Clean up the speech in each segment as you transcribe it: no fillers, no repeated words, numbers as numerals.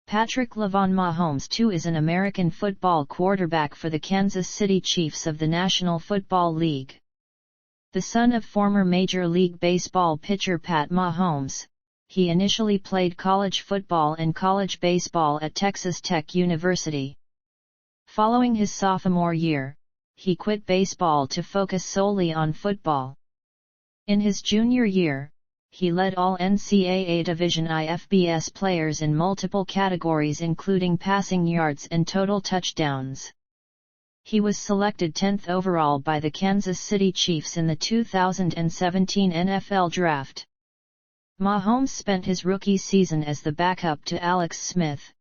Patrick Lavon Mahomes II is an American football quarterback for the Kansas City Chiefs of the National Football League. The son of former Major League Baseball pitcher Pat Mahomes, he initially played college football and college baseball at Texas Tech University. Following his sophomore year, he quit baseball to focus solely on football. In his junior year, he led all NCAA Division I FBS players in multiple categories including passing yards and total touchdowns. He was selected 10th overall by the Kansas City Chiefs in the 2017 NFL Draft. Mahomes spent his rookie season as the backup to Alex Smith.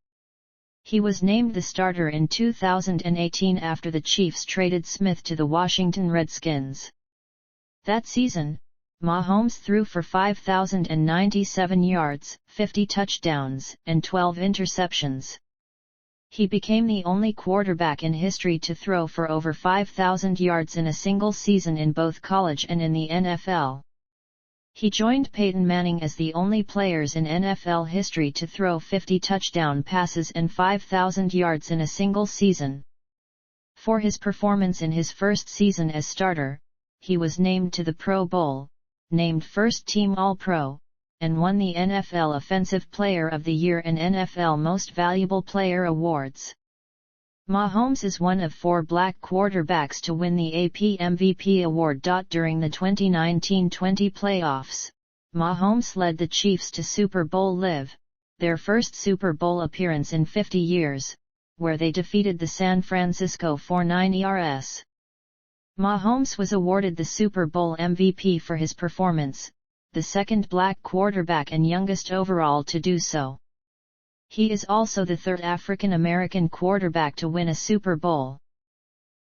He was named the starter in 2018 after the Chiefs traded Smith to the Washington Redskins. That season, Mahomes threw for 5,097 yards, 50 touchdowns, and 12 interceptions. He became the only quarterback in history to throw for over 5,000 yards in a single season in both college and in the NFL. He joined Peyton Manning as the only players in NFL history to throw 50 touchdown passes and 5,000 yards in a single season. For his performance in his first season as starter, he was named to the Pro Bowl, named First-Team All-Pro, and won the NFL Offensive Player of the Year and NFL Most Valuable Player awards. Mahomes is one of 4 black quarterbacks to win the AP MVP award. During the 2019-20 playoffs, Mahomes led the Chiefs to Super Bowl LIV, their first Super Bowl appearance in 50 years, where they defeated the San Francisco 49ers. Mahomes was awarded the Super Bowl MVP for his performance, the second black quarterback and youngest overall to do so. He is also the third African American quarterback to win a Super Bowl.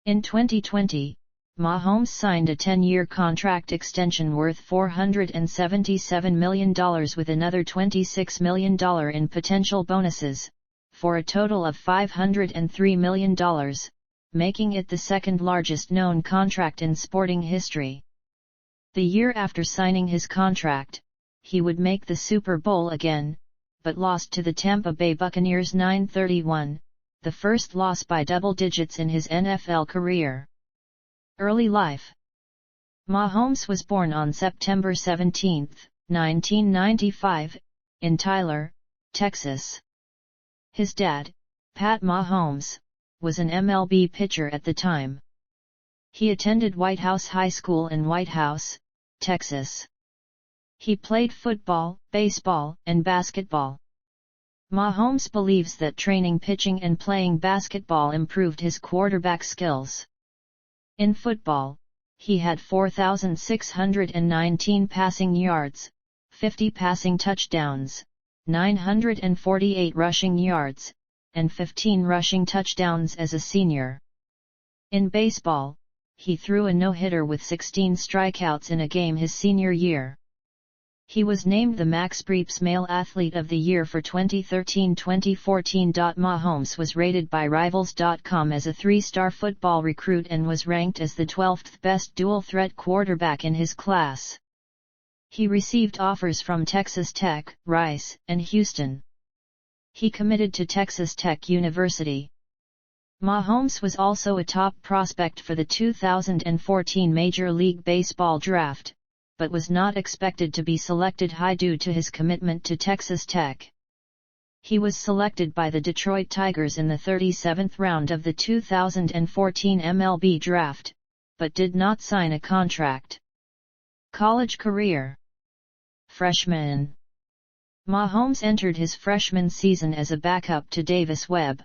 In 2020, Mahomes signed a 10-year contract extension worth $477 million with another $26 million in potential bonuses, for a total of $503 million. Making it the second largest known contract in sporting history. The year after signing his contract, he would make the Super Bowl again, but lost to the Tampa Bay Buccaneers 9-31, the first loss by double digits in his NFL career. Early life. Mahomes was born on September 17, 1995, in Tyler, Texas. His dad, Pat Mahomes, was an MLB pitcher at the time. He attended White House High School in White House, Texas. He played football, baseball, and basketball. Mahomes believes that training pitching and playing basketball improved his quarterback skills. In football, he had 4,619 passing yards, 50 passing touchdowns, 948 rushing yards, and 15 rushing touchdowns as a senior. In baseball, he threw a no-hitter with 16 strikeouts in a game his senior year. He was named the Max Preps Male Athlete of the Year for 2013-2014. Mahomes was rated by Rivals.com as a 3-star football recruit and was ranked as the 12th best dual-threat quarterback in his class. He received offers from Texas Tech, Rice, and Houston. He committed to Texas Tech University. Mahomes was also a top prospect for the 2014 Major League Baseball Draft, but was not expected to be selected high due to his commitment to Texas Tech. He was selected by the Detroit Tigers in the 37th round of the 2014 MLB Draft, but did not sign a contract. College career. Freshman. Mahomes entered his freshman season as a backup to Davis Webb.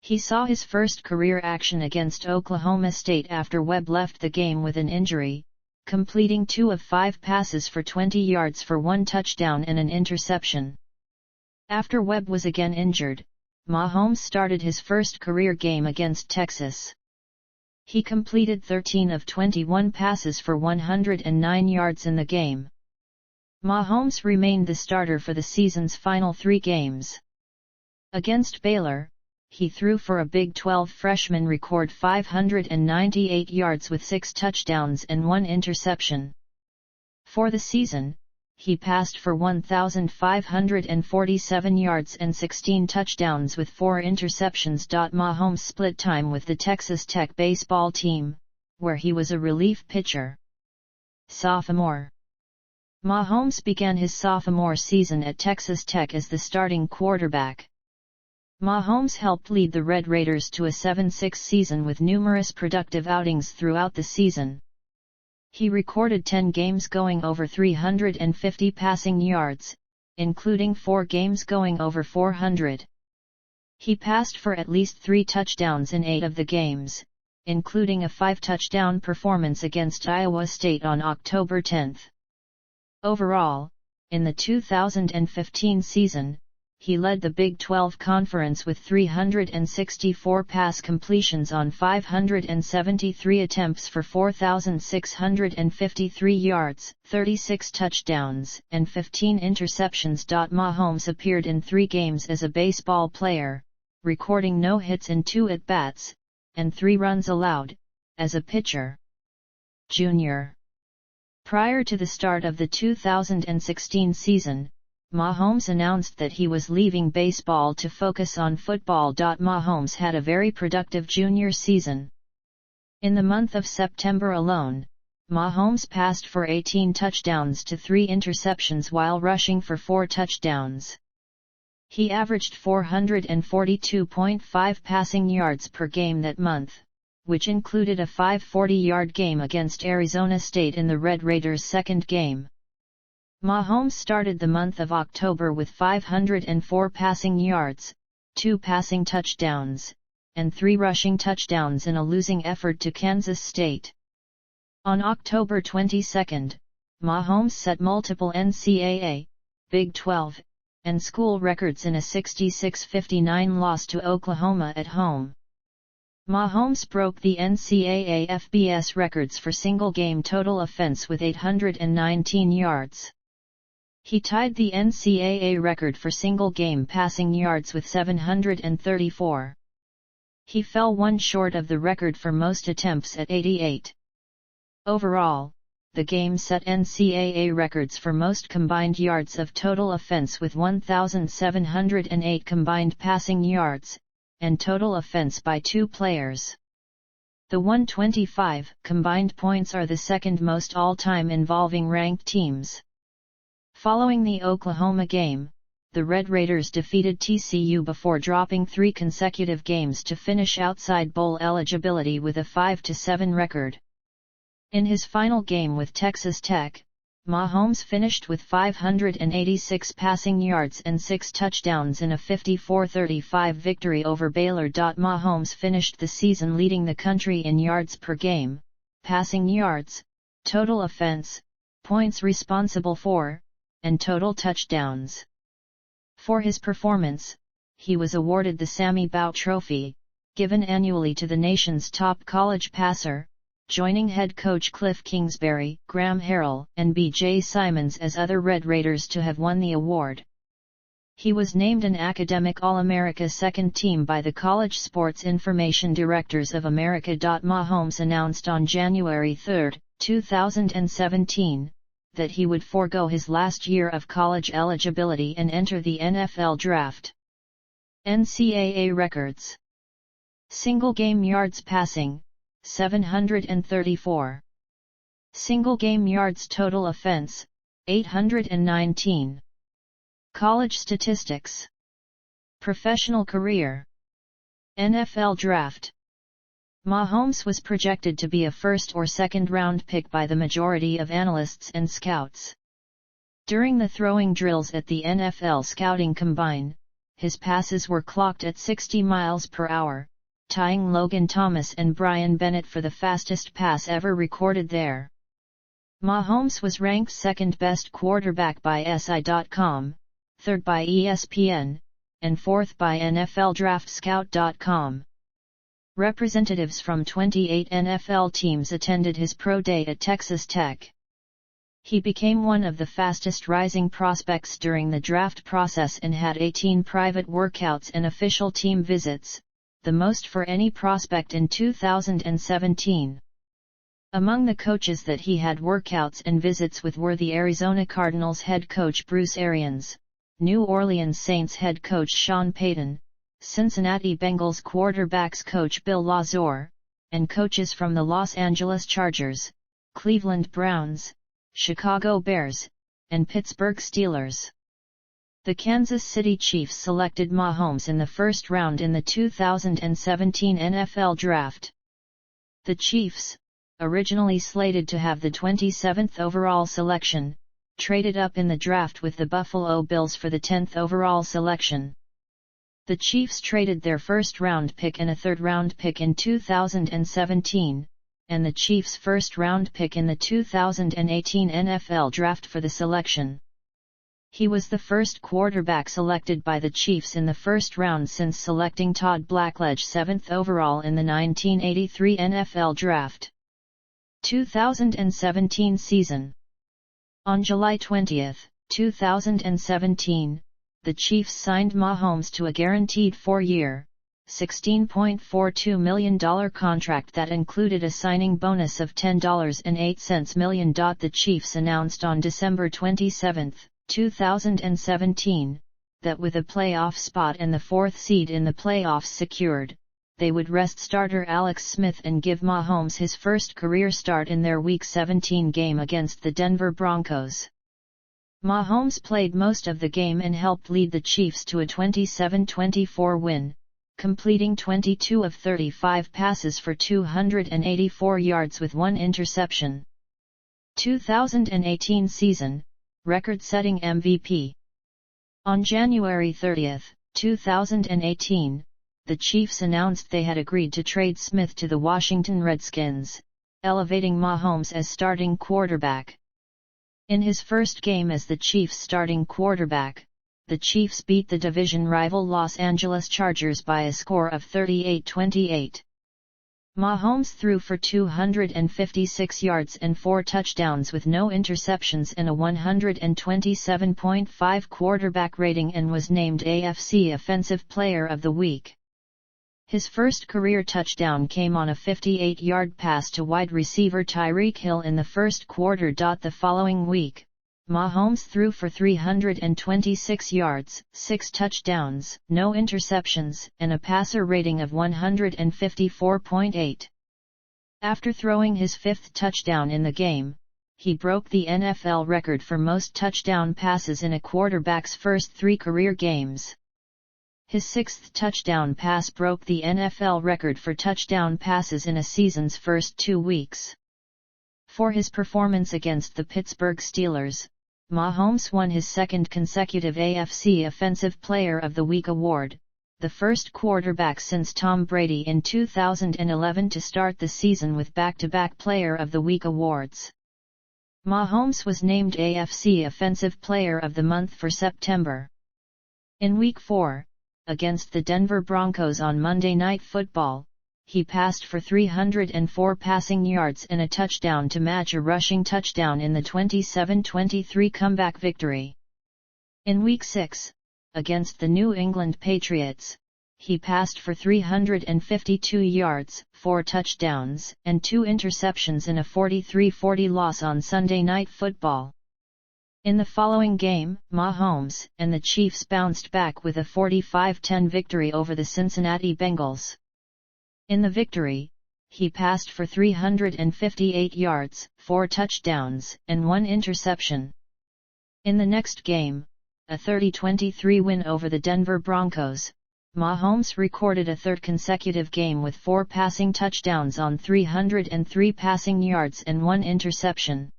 He saw his first career action against Oklahoma State after Webb left the game with an injury, completing 2 of 5 passes for 20 yards for 1 touchdown and an interception. After Webb was again injured, Mahomes started his first career game against Texas. He completed 13 of 21 passes for 109 yards in the game. Mahomes remained the starter for the season's final 3 games. Against Baylor, he threw for a Big 12 freshman record 598 yards with 6 touchdowns and 1 interception. For the season, he passed for 1,547 yards and 16 touchdowns with 4 interceptions. Mahomes split time with the Texas Tech baseball team, where he was a relief pitcher. Sophomore. Mahomes began his sophomore season at Texas Tech as the starting quarterback. Mahomes helped lead the Red Raiders to a 7-6 season with numerous productive outings throughout the season. He recorded 10 games going over 350 passing yards, including 4 games going over 400. He passed for at least 3 touchdowns in 8 of the games, including a 5-touchdown performance against Iowa State on October 10. Overall, in the 2015 season, he led the Big 12 Conference with 364 pass completions on 573 attempts for 4,653 yards, 36 touchdowns, and 15 interceptions. Mahomes appeared in 3 games as a baseball player, recording no hits in 2 at-bats, and 3 runs allowed, as a pitcher. Junior. Prior to the start of the 2016 season, Mahomes announced that he was leaving baseball to focus on football. Mahomes had a very productive junior season. In the month of September alone, Mahomes passed for 18 touchdowns to 3 interceptions while rushing for 4 touchdowns. He averaged 442.5 passing yards per game that month, which included a 540-yard game against Arizona State in the Red Raiders' second game. Mahomes started the month of October with 504 passing yards, 2 passing touchdowns, and 3 rushing touchdowns in a losing effort to Kansas State. On October 22, Mahomes set multiple NCAA, Big 12, and school records in a 66-59 loss to Oklahoma at home. Mahomes broke the NCAA FBS records for single-game total offense with 819 yards. He tied the NCAA record for single-game passing yards with 734. He fell 1 short of the record for most attempts at 88. Overall, the game set NCAA records for most combined yards of total offense with 1,708 combined passing yards, and total offense by 2 players. The 125 combined points are the second most all-time involving ranked teams. Following the Oklahoma game, the Red Raiders defeated TCU before dropping 3 consecutive games to finish outside bowl eligibility with a 5-7 record. In his final game with Texas Tech, Mahomes finished with 586 passing yards and 6 touchdowns in a 54-35 victory over Baylor. Mahomes finished the season leading the country in yards per game, passing yards, total offense, points responsible for, and total touchdowns. For his performance, he was awarded the Sammy Baugh Trophy, given annually to the nation's top college passer, joining head coach Cliff Kingsbury, Graham Harrell, and B.J. Simons as other Red Raiders to have won the award. He was named an Academic All-America Second Team by the College Sports Information Directors of America. Mahomes announced on January 3, 2017, that he would forego his last year of college eligibility and enter the NFL Draft. NCAA records. Single-game yards passing, 734. Single-game yards total offense, 819. College statistics. Professional career. NFL Draft. Mahomes was projected to be a first or second round pick by the majority of analysts and scouts. During the throwing drills at the NFL Scouting Combine, his passes were clocked at 60 miles per hour, tying Logan Thomas and Brian Bennett for the fastest pass ever recorded there. Mahomes was ranked second best quarterback by SI.com, third by ESPN, and fourth by NFLDraftScout.com. Representatives from 28 NFL teams attended his pro day at Texas Tech. He became one of the fastest rising prospects during the draft process and had 18 private workouts and official team visits, the most for any prospect in 2017. Among the coaches that he had workouts and visits with were the Arizona Cardinals head coach Bruce Arians, New Orleans Saints head coach Sean Payton, Cincinnati Bengals quarterbacks coach Bill Lazor, and coaches from the Los Angeles Chargers, Cleveland Browns, Chicago Bears, and Pittsburgh Steelers. The Kansas City Chiefs selected Mahomes in the first round in the 2017 NFL Draft. The Chiefs, originally slated to have the 27th overall selection, traded up in the draft with the Buffalo Bills for the 10th overall selection. The Chiefs traded their first-round pick and a third-round pick in 2017, and the Chiefs' first-round pick in the 2018 NFL Draft for the selection. He was the first quarterback selected by the Chiefs in the first round since selecting Todd Blackledge 7th overall in the 1983 NFL Draft. 2017 season. On July 20, 2017, the Chiefs signed Mahomes to a guaranteed 4-year, $16.42 million contract that included a signing bonus of $10.08 million. The Chiefs announced on December 27, 2017, that with a playoff spot and the fourth seed in the playoffs secured, they would rest starter Alex Smith and give Mahomes his first career start in their Week 17 game against the Denver Broncos. Mahomes played most of the game and helped lead the Chiefs to a 27-24 win, completing 22 of 35 passes for 284 yards with 1 interception. 2018 season, record-setting MVP. On January 30, 2018, the Chiefs announced they had agreed to trade Smith to the Washington Redskins, elevating Mahomes as starting quarterback. In his first game as the Chiefs' starting quarterback, the Chiefs beat the division rival Los Angeles Chargers by a score of 38-28. Mahomes threw for 256 yards and 4 touchdowns with no interceptions and a 127.5 quarterback rating and was named AFC Offensive Player of the Week. His first career touchdown came on a 58-yard pass to wide receiver Tyreek Hill in the first quarter. The following week, Mahomes threw for 326 yards, 6 touchdowns, no interceptions, and a passer rating of 154.8. After throwing his 5th touchdown in the game, he broke the NFL record for most touchdown passes in a quarterback's first 3 career games. His 6th touchdown pass broke the NFL record for touchdown passes in a season's first 2 weeks. For his performance against the Pittsburgh Steelers, Mahomes won his 2nd consecutive AFC Offensive Player of the Week award, the first quarterback since Tom Brady in 2011 to start the season with back-to-back Player of the Week awards. Mahomes was named AFC Offensive Player of the Month for September. In Week 4, against the Denver Broncos on Monday Night Football, he passed for 304 passing yards and a touchdown to match a rushing touchdown in the 27-23 comeback victory. In Week 6, against the New England Patriots, he passed for 352 yards, 4 touchdowns, and 2 interceptions in a 43-40 loss on Sunday Night Football. In the following game, Mahomes and the Chiefs bounced back with a 45-10 victory over the Cincinnati Bengals. In the victory, he passed for 358 yards, 4 touchdowns, and 1 interception. In the next game, a 30-23 win over the Denver Broncos, Mahomes recorded a 3rd consecutive game with 4 passing touchdowns on 303 passing yards and 1 interception.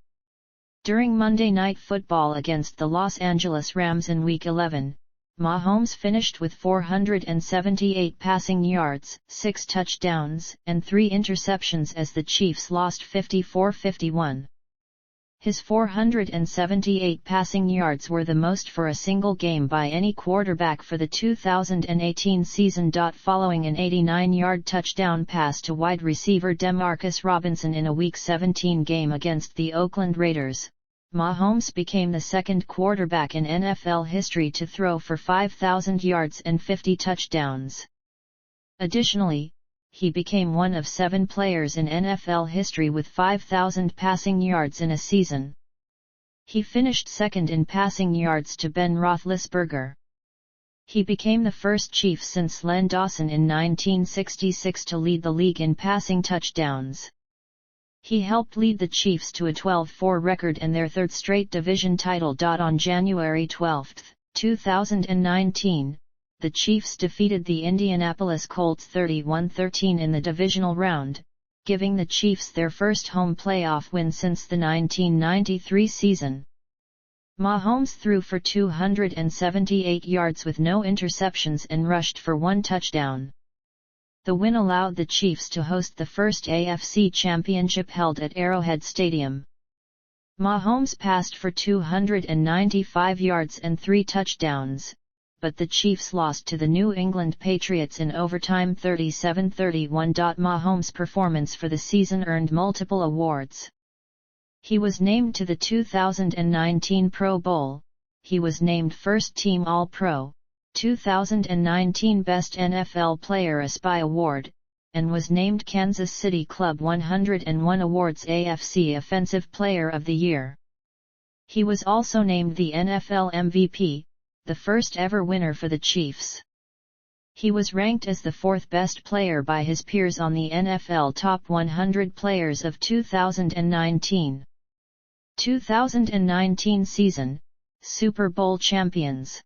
During Monday Night Football against the Los Angeles Rams in Week 11, Mahomes finished with 478 passing yards, 6 touchdowns, and 3 interceptions as the Chiefs lost 54-51. His 478 passing yards were the most for a single game by any quarterback for the 2018 season. Following an 89-yard touchdown pass to wide receiver Demarcus Robinson in a Week 17 game against the Oakland Raiders, Mahomes became the 2nd quarterback in NFL history to throw for 5,000 yards and 50 touchdowns. Additionally, he became one of 7 players in NFL history with 5,000 passing yards in a season. He finished second in passing yards to Ben Roethlisberger. He became the first Chief since Len Dawson in 1966 to lead the league in passing touchdowns. He helped lead the Chiefs to a 12-4 record and their third straight division title. On January 12, 2019, the Chiefs defeated the Indianapolis Colts 31-13 in the divisional round, giving the Chiefs their first home playoff win since the 1993 season. Mahomes threw for 278 yards with no interceptions and rushed for 1 touchdown. The win allowed the Chiefs to host the first AFC Championship held at Arrowhead Stadium. Mahomes passed for 295 yards and 3 touchdowns, but the Chiefs lost to the New England Patriots in overtime 37-31. Mahomes' performance for the season earned multiple awards. He was named to the 2019 Pro Bowl, he was named First Team All-Pro, 2019 Best NFL Player ESPY Award, and was named Kansas City Club 101 Awards AFC Offensive Player of the Year. He was also named the NFL MVP, the first ever winner for the Chiefs. He was ranked as the 4th best player by his peers on the NFL Top 100 Players of 2019. 2019 season, Super Bowl champions.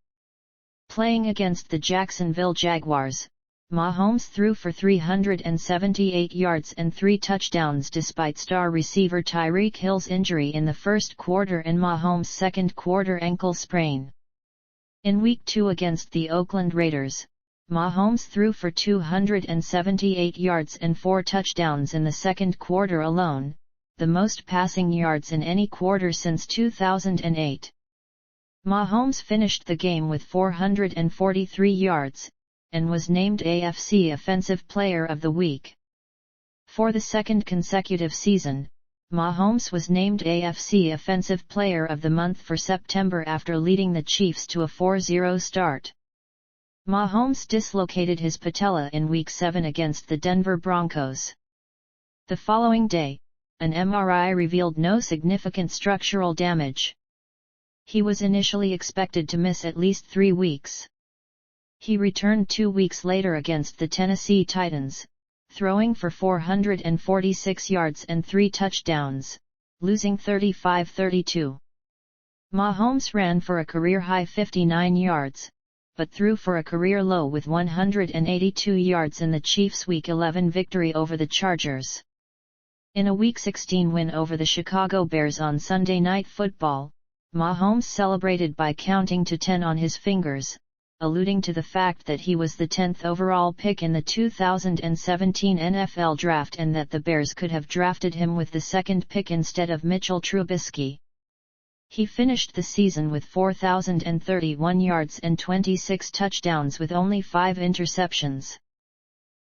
Playing against the Jacksonville Jaguars, Mahomes threw for 378 yards and 3 touchdowns despite star receiver Tyreek Hill's injury in the first quarter and Mahomes' second quarter ankle sprain. In Week 2 against the Oakland Raiders, Mahomes threw for 278 yards and 4 touchdowns in the second quarter alone, the most passing yards in any quarter since 2008. Mahomes finished the game with 443 yards, and was named AFC Offensive Player of the Week. For the second consecutive season, Mahomes was named AFC Offensive Player of the Month for September after leading the Chiefs to a 4-0 start. Mahomes dislocated his patella in Week 7 against the Denver Broncos. The following day, an MRI revealed no significant structural damage. He was initially expected to miss at least 3 weeks. He returned 2 weeks later against the Tennessee Titans, throwing for 446 yards and 3 touchdowns, losing 35-32. Mahomes ran for a career-high 59 yards, but threw for a career low with 182 yards in the Chiefs' Week 11 victory over the Chargers. In a Week 16 win over the Chicago Bears on Sunday Night Football, Mahomes celebrated by counting to 10 on his fingers, alluding to the fact that he was the 10th overall pick in the 2017 NFL Draft and that the Bears could have drafted him with the 2nd pick instead of Mitchell Trubisky. He finished the season with 4,031 yards and 26 touchdowns with only 5 interceptions.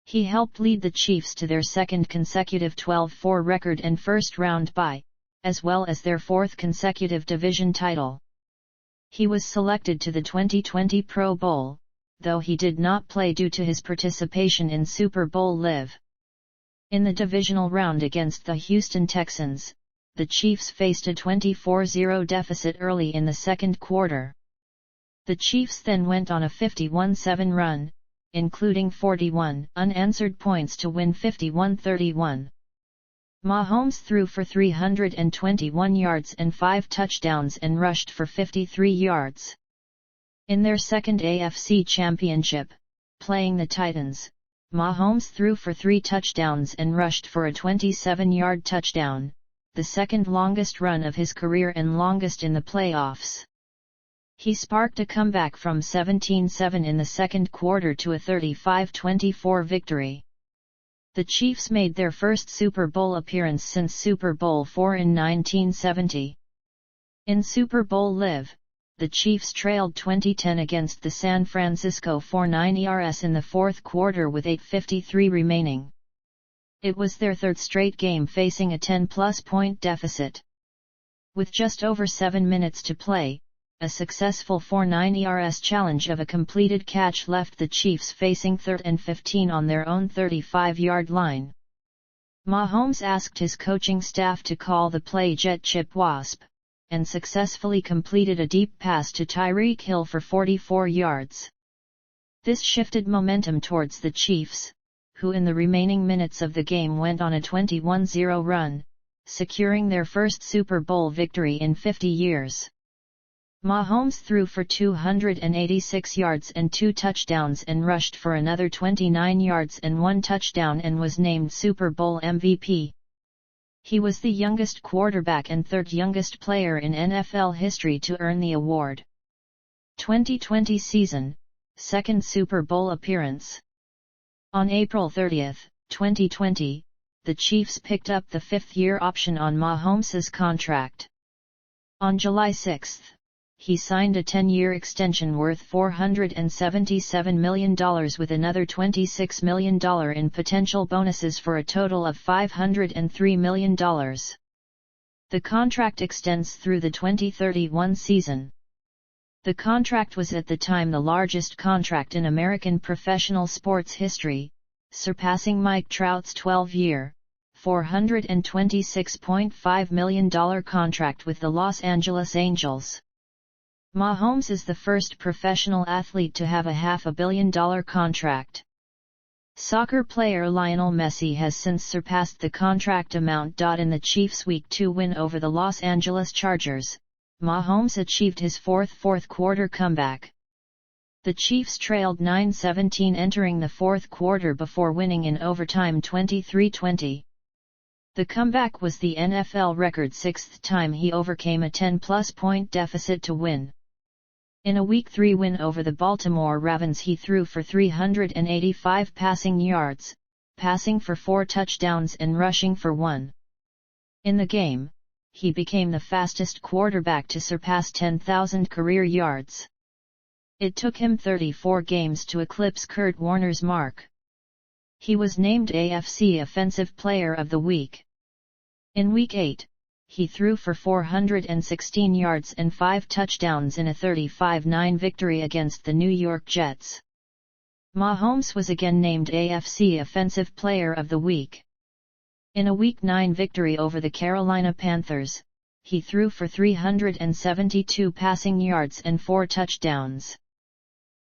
He helped lead the Chiefs to their second consecutive 12-4 record and first-round bye, as well as their 4th consecutive division title. He was selected to the 2020 Pro Bowl, though he did not play due to his participation in Super Bowl LIV. In the divisional round against the Houston Texans, the Chiefs faced a 24-0 deficit early in the second quarter. The Chiefs then went on a 51-7 run, including 41 unanswered points to win 51-31. Mahomes threw for 321 yards and 5 touchdowns and rushed for 53 yards. In their second AFC Championship, playing the Titans, Mahomes threw for 3 touchdowns and rushed for a 27-yard touchdown, the second longest run of his career and longest in the playoffs. He sparked a comeback from 17-7 in the second quarter to a 35-24 victory. The Chiefs made their first Super Bowl appearance since Super Bowl IV in 1970. In Super Bowl LIV, the Chiefs trailed 20-10 against the San Francisco 49ers in the fourth quarter with 8:53 remaining. It was their third straight game facing a 10-plus point deficit. With just over 7 minutes to play, a successful 4.9 ERS challenge of a completed catch left the Chiefs facing 3rd and 15 on their own 35-yard line. Mahomes asked his coaching staff to call the play Jet Chip Wasp, and successfully completed a deep pass to Tyreek Hill for 44 yards. This shifted momentum towards the Chiefs, who in the remaining minutes of the game went on a 21-0 run, securing their first Super Bowl victory in 50 years. Mahomes threw for 286 yards and 2 touchdowns and rushed for another 29 yards and 1 touchdown and was named Super Bowl MVP. He was the youngest quarterback and 3rd youngest player in NFL history to earn the award. 2020 season, 2nd Super Bowl appearance. On April 30, 2020, the Chiefs picked up the 5th-year option on Mahomes' contract. On July 6, he signed a 10-year extension worth $477 million with another $26 million in potential bonuses for a total of $503 million. The contract extends through the 2031 season. The contract was at the time the largest contract in American professional sports history, surpassing Mike Trout's 12-year, $426.5 million contract with the Los Angeles Angels. Mahomes is the first professional athlete to have a $500 million contract. Soccer player Lionel Messi has since surpassed the contract amount. In the Chiefs' Week 2 win over the Los Angeles Chargers, Mahomes achieved his fourth quarter comeback. The Chiefs trailed 9-17 entering the fourth quarter before winning in overtime 23-20. The comeback was the NFL record 6th time he overcame a 10-plus point deficit to win. In a Week 3 win over the Baltimore Ravens he threw for 385 passing yards, passing for 4 touchdowns and rushing for 1. In the game, he became the fastest quarterback to surpass 10,000 career yards. It took him 34 games to eclipse Kurt Warner's mark. He was named AFC Offensive Player of the Week. In Week 8, he threw for 416 yards and 5 touchdowns in a 35-9 victory against the New York Jets. Mahomes was again named AFC Offensive Player of the Week. In a Week 9 victory over the Carolina Panthers, he threw for 372 passing yards and 4 touchdowns.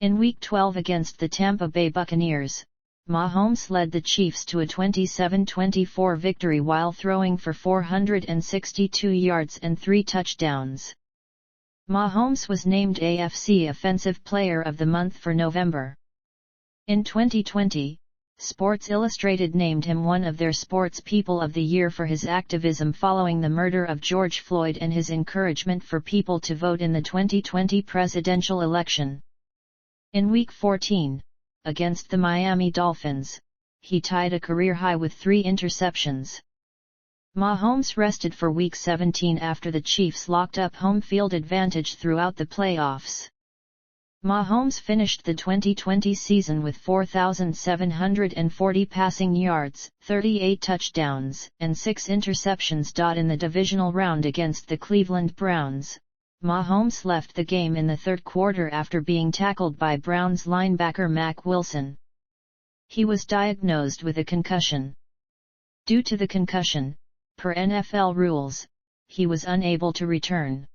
In Week 12 against the Tampa Bay Buccaneers, Mahomes led the Chiefs to a 27-24 victory while throwing for 462 yards and 3 touchdowns. Mahomes was named AFC Offensive Player of the Month for November. In 2020, Sports Illustrated named him one of their Sports People of the Year for his activism following the murder of George Floyd and his encouragement for people to vote in the 2020 presidential election. In Week 14, against the Miami Dolphins, he tied a career high with 3 interceptions. Mahomes rested for Week 17 after the Chiefs locked up home field advantage throughout the playoffs. Mahomes finished the 2020 season with 4,740 passing yards, 38 touchdowns, and 6 interceptions. In the divisional round against the Cleveland Browns, Mahomes left the game in the 3rd quarter after being tackled by Browns linebacker Mack Wilson. He was diagnosed with a concussion. Due to the concussion, per NFL rules, he was unable to return.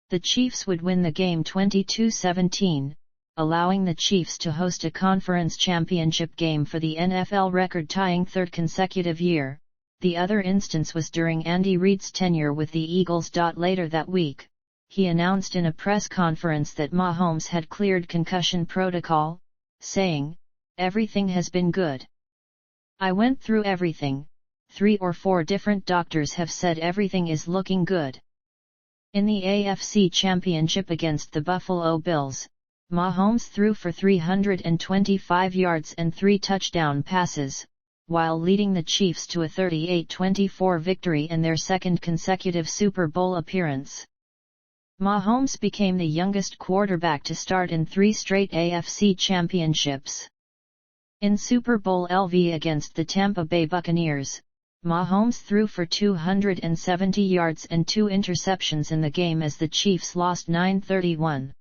The Chiefs would win the game 22-17, allowing the Chiefs to host a conference championship game for the NFL record-tying 3rd consecutive year. The other instance was during Andy Reid's tenure with the Eagles. Later that week, he announced in a press conference that Mahomes had cleared concussion protocol, saying, "Everything has been good. I went through everything. 3 or 4 different doctors have said everything is looking good." In the AFC Championship against the Buffalo Bills, Mahomes threw for 325 yards and 3 touchdown passes, while leading the Chiefs to a 38-24 victory and their 2nd consecutive Super Bowl appearance. Mahomes became the youngest quarterback to start in 3 straight AFC championships. In Super Bowl LV against the Tampa Bay Buccaneers, Mahomes threw for 270 yards and 2 interceptions in the game as the Chiefs lost 9-31.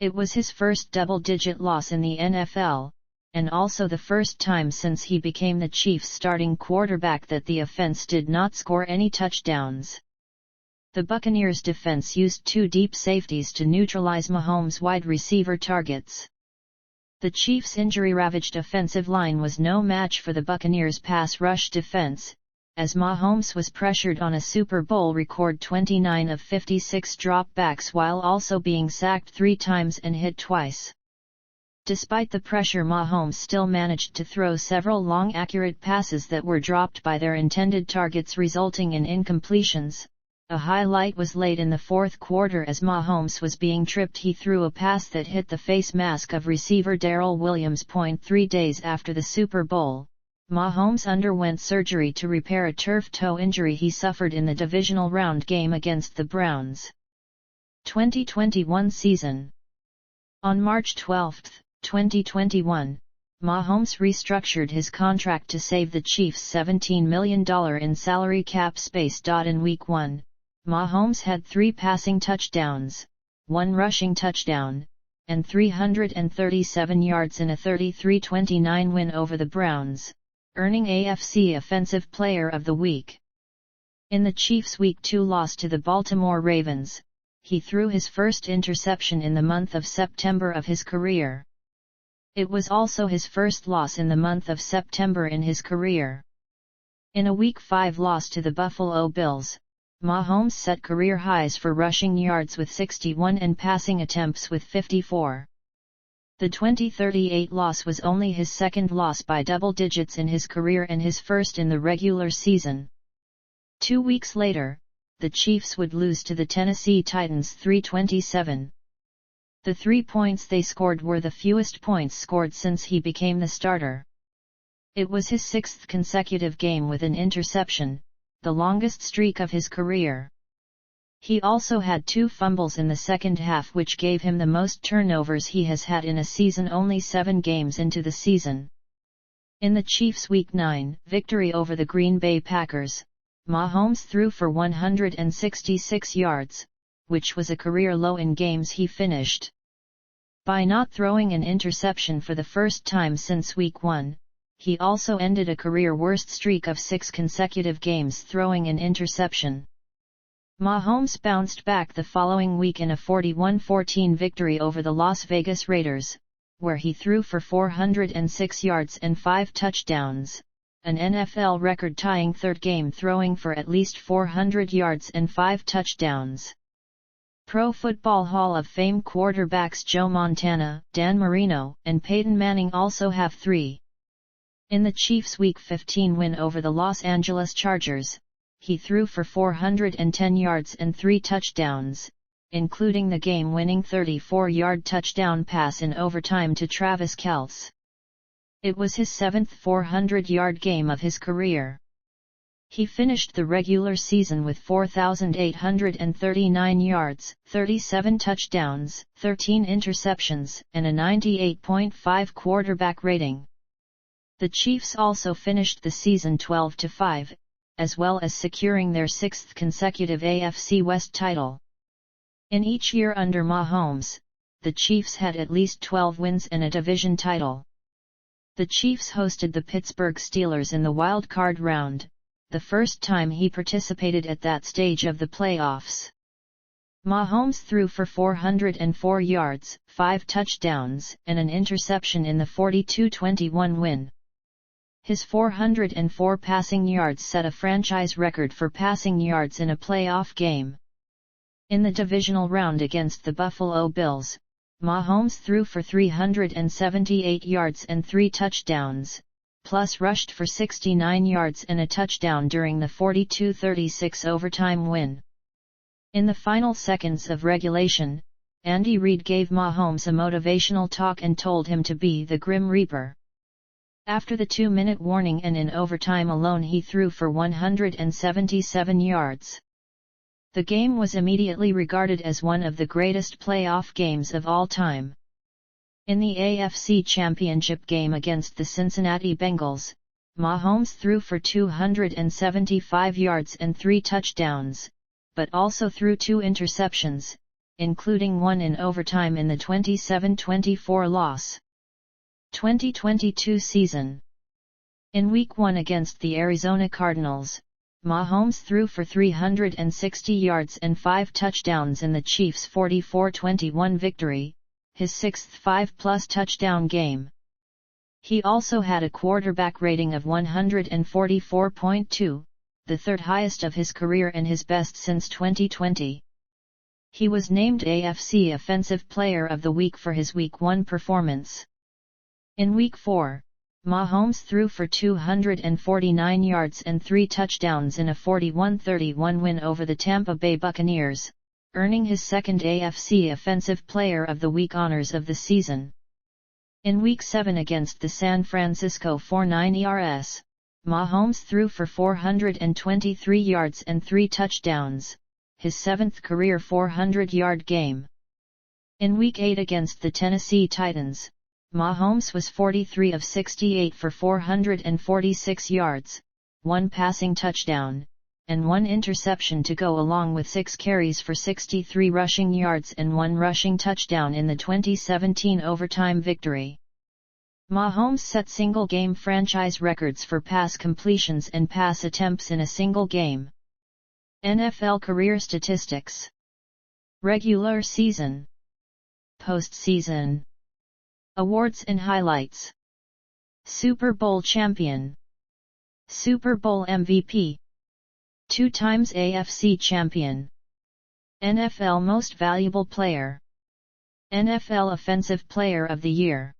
It was his first double-digit loss in the NFL, and also the first time since he became the Chiefs' starting quarterback that the offense did not score any touchdowns. The Buccaneers' defense used 2 deep safeties to neutralize Mahomes' wide receiver targets. The Chiefs' injury-ravaged offensive line was no match for the Buccaneers' pass rush defense, as Mahomes was pressured on a Super Bowl record 29 of 56 dropbacks while also being sacked 3 times and hit twice. Despite the pressure, Mahomes still managed to throw several long accurate passes that were dropped by their intended targets, resulting in incompletions. A highlight was late in the fourth quarter as Mahomes was being tripped. He threw a pass that hit the face mask of receiver Darrell Williams. 3 days after the Super Bowl, Mahomes underwent surgery to repair a turf toe injury he suffered in the divisional round game against the Browns. 2021 season. On March 12, 2021, Mahomes restructured his contract to save the Chiefs $17 million in salary cap space. In Week 1, Mahomes had 3 passing touchdowns, 1 rushing touchdown, and 337 yards in a 33-29 win over the Browns, earning AFC Offensive Player of the Week. In the Chiefs' Week 2 loss to the Baltimore Ravens, he threw his first interception in the month of September of his career. It was also his first loss in the month of September in his career. In a Week 5 loss to the Buffalo Bills, Mahomes set career highs for rushing yards with 61 and passing attempts with 54. The 2038 loss was only his second loss by double digits in his career and his first in the regular season. 2 weeks later, the Chiefs would lose to the Tennessee Titans 3-27. The 3 points they scored were the fewest points scored since he became the starter. It was his 6th consecutive game with an interception, the longest streak of his career. He also had 2 fumbles in the second half, which gave him the most turnovers he has had in a season only 7 games into the season. In the Chiefs' Week 9 victory over the Green Bay Packers, Mahomes threw for 166 yards, which was a career low in games he finished. By not throwing an interception for the first time since Week 1, he also ended a career-worst streak of 6 consecutive games throwing an interception. Mahomes bounced back the following week in a 41-14 victory over the Las Vegas Raiders, where he threw for 406 yards and 5 touchdowns, an NFL record-tying third game throwing for at least 400 yards and 5 touchdowns. Pro Football Hall of Fame quarterbacks Joe Montana, Dan Marino, and Peyton Manning also have 3. In the Chiefs' Week 15 win over the Los Angeles Chargers, he threw for 410 yards and 3 touchdowns, including the game-winning 34-yard touchdown pass in overtime to Travis Kelce. It was his 7th 400-yard game of his career. He finished the regular season with 4,839 yards, 37 touchdowns, 13 interceptions, and a 98.5 quarterback rating. The Chiefs also finished the season 12-5, as well as securing their 6th consecutive AFC West title. In each year under Mahomes, the Chiefs had at least 12 wins and a division title. The Chiefs hosted the Pittsburgh Steelers in the wild card round, the first time he participated at that stage of the playoffs. Mahomes threw for 404 yards, 5 touchdowns, and an interception in the 42-21 win. His 404 passing yards set a franchise record for passing yards in a playoff game. In the divisional round against the Buffalo Bills, Mahomes threw for 378 yards and 3 touchdowns, plus rushed for 69 yards and a touchdown during the 42-36 overtime win. In the final seconds of regulation, Andy Reid gave Mahomes a motivational talk and told him to be the Grim Reaper. After the 2-minute warning and in overtime alone he threw for 177 yards. The game was immediately regarded as one of the greatest playoff games of all time. In the AFC Championship game against the Cincinnati Bengals, Mahomes threw for 275 yards and 3 touchdowns, but also threw 2 interceptions, including one in overtime in the 27-24 loss. 2022 season. In Week 1 against the Arizona Cardinals, Mahomes threw for 360 yards and 5 touchdowns in the Chiefs' 44-21 victory, his 6th 5-plus touchdown game. He also had a quarterback rating of 144.2, the third highest of his career and his best since 2020. He was named AFC Offensive Player of the Week for his Week 1 performance. In Week 4, Mahomes threw for 249 yards and 3 touchdowns in a 41-31 win over the Tampa Bay Buccaneers, earning his second AFC Offensive Player of the Week honors of the season. In Week 7 against the San Francisco 49ers, Mahomes threw for 423 yards and 3 touchdowns, his 7th career 400-yard game. In Week 8 against the Tennessee Titans, Mahomes was 43 of 68 for 446 yards, 1 passing touchdown, and 1 interception to go along with 6 carries for 63 rushing yards and 1 rushing touchdown in the 2017 overtime victory. Mahomes set single-game franchise records for pass completions and pass attempts in a single game. NFL career statistics. Regular season. Postseason. Awards and highlights. Super Bowl champion. Super Bowl MVP. 2 times AFC champion. NFL Most Valuable Player. NFL Offensive Player of the Year.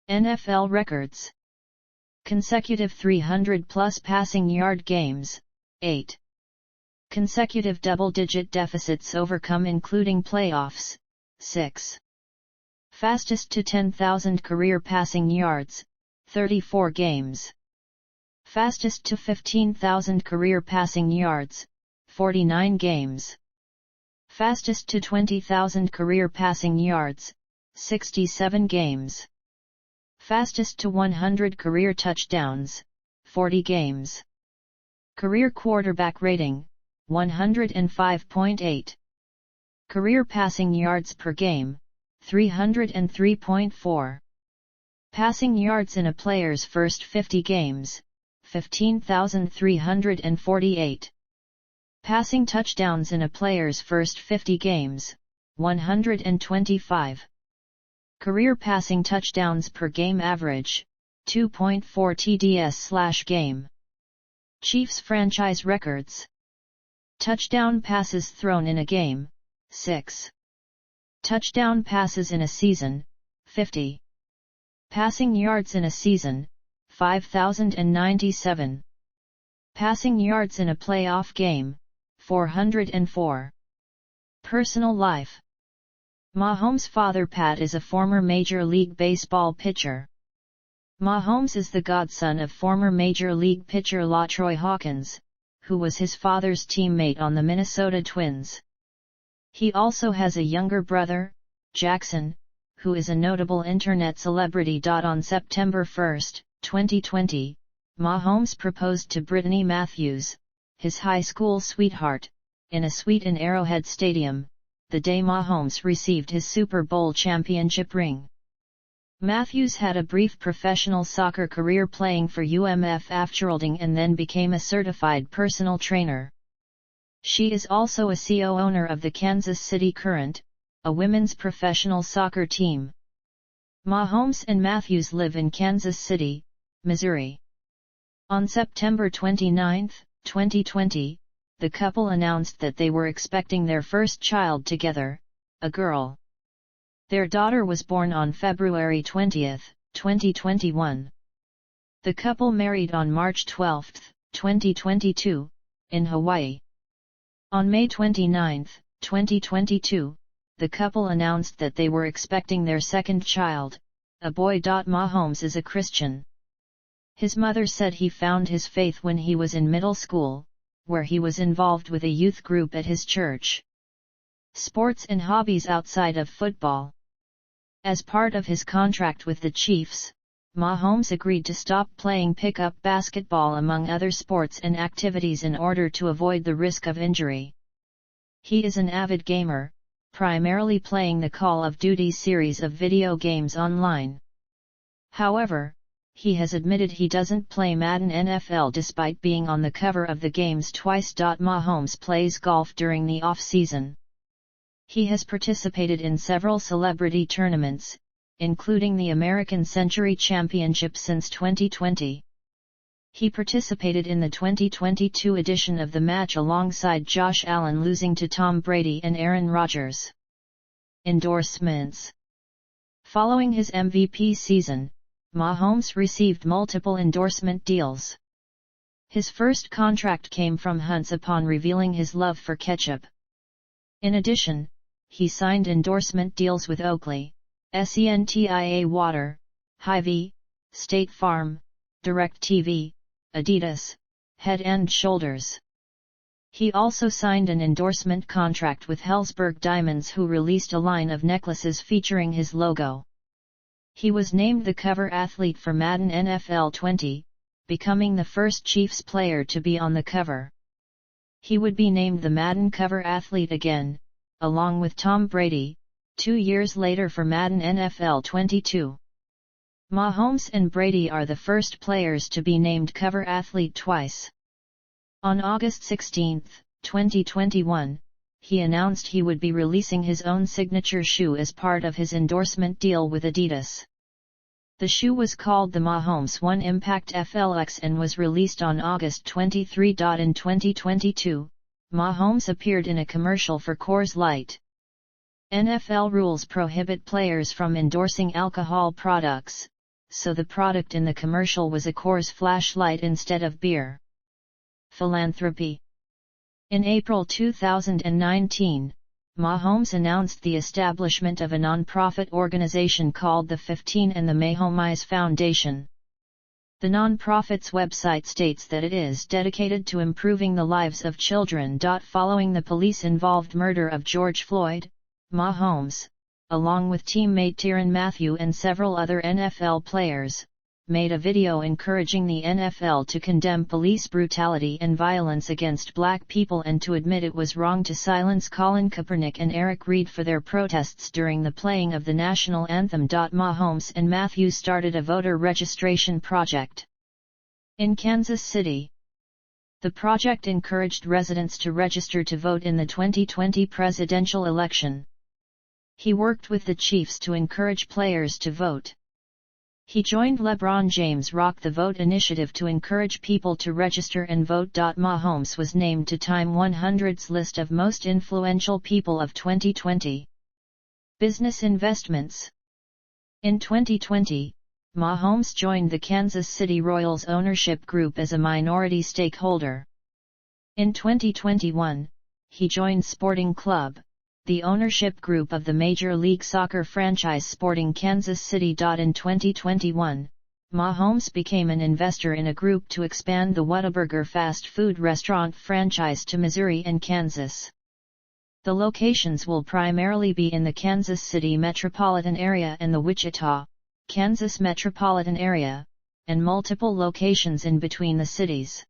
NFL records. Consecutive 300-plus passing yard games, 8. Consecutive double-digit deficits overcome including playoffs, 6. Fastest to 10,000 career passing yards, 34 games. Fastest to 15,000 career passing yards, 49 games. Fastest to 20,000 career passing yards, 67 games. Fastest to 100 career touchdowns, 40 games. Career quarterback rating, 105.8. Career passing yards per game, 303.4. Passing yards in a player's first 50 games, 15,348. Passing touchdowns in a player's first 50 games, 125. Career passing touchdowns per game average, 2.4 TDS/game. Chiefs franchise records. Touchdown passes thrown in a game, 6. Touchdown passes in a season, 50. Passing yards in a season, 5,097. Passing yards in a playoff game, 404. Personal life. Mahomes' father Pat is a former Major League Baseball pitcher. Mahomes is the godson of former Major League pitcher LaTroy Hawkins, who was his father's teammate on the Minnesota Twins. He also has a younger brother, Jackson, who is a notable internet celebrity. On September 1, 2020, Mahomes proposed to Brittany Matthews, his high school sweetheart, in a suite in Arrowhead Stadium, the day Mahomes received his Super Bowl championship ring. Matthews had a brief professional soccer career playing for UMF Afterholding and then became a certified personal trainer. She is also a co-owner of the Kansas City Current, a women's professional soccer team. Mahomes and Matthews live in Kansas City, Missouri. On September 29, 2020, the couple announced that they were expecting their first child together, a girl. Their daughter was born on February 20, 2021. The couple married on March 12, 2022, in Hawaii. On May 29, 2022, the couple announced that they were expecting their second child, a boy. Mahomes is a Christian. His mother said he found his faith when he was in middle school, where he was involved with a youth group at his church. Sports and hobbies outside of football. As part of his contract with the Chiefs, Mahomes agreed to stop playing pickup basketball among other sports and activities in order to avoid the risk of injury. He is an avid gamer, primarily playing the Call of Duty series of video games online. However, he has admitted he doesn't play Madden NFL despite being on the cover of the games twice. Mahomes plays golf during the off-season. He has participated in several celebrity tournaments, including the American Century Championship since 2020. He participated in the 2022 edition of the match alongside Josh Allen, losing to Tom Brady and Aaron Rodgers. Endorsements. Following his MVP season, Mahomes received multiple endorsement deals. His first contract came from Hunt's upon revealing his love for ketchup. In addition, he signed endorsement deals with Oakley, Sentia Water, Hy-Vee, State Farm, DirecTV, Adidas, Head & Shoulders. He also signed an endorsement contract with Helzberg Diamonds, who released a line of necklaces featuring his logo. He was named the cover athlete for Madden NFL 20, becoming the first Chiefs player to be on the cover. He would be named the Madden cover athlete again, along with Tom Brady, 2 years later for Madden NFL 22. Mahomes and Brady are the first players to be named cover athlete twice. On August 16, 2021, he announced he would be releasing his own signature shoe as part of his endorsement deal with Adidas. The shoe was called the Mahomes One Impact FLX and was released on August 23. In 2022, Mahomes appeared in a commercial for Coors Light. NFL rules prohibit players from endorsing alcohol products, so the product in the commercial was a Coors flashlight instead of beer. Philanthropy. In April 2019, Mahomes announced the establishment of a non-profit organization called the 15 and the Mahomes Foundation. The non-profit's website states that it is dedicated to improving the lives of children. Following the police-involved murder of George Floyd, Mahomes, along with teammate Tyrann Mathieu and several other NFL players, made a video encouraging the NFL to condemn police brutality and violence against black people and to admit it was wrong to silence Colin Kaepernick and Eric Reid for their protests during the playing of the national anthem. Mahomes and Mathieu started a voter registration project in Kansas City. The project encouraged residents to register to vote in the 2020 presidential election. He worked with the Chiefs to encourage players to vote. He joined LeBron James' Rock the Vote initiative to encourage people to register and vote. Mahomes was named to Time 100's list of most influential people of 2020. Business investments. In 2020, Mahomes joined the Kansas City Royals ownership group as a minority stakeholder. In 2021, he joined Sporting Club, the ownership group of the Major League Soccer franchise Sporting Kansas City. In 2021, Mahomes became an investor in a group to expand the Whataburger fast food restaurant franchise to Missouri and Kansas. The locations will primarily be in the Kansas City metropolitan area and the Wichita, Kansas metropolitan area, and multiple locations in between the cities.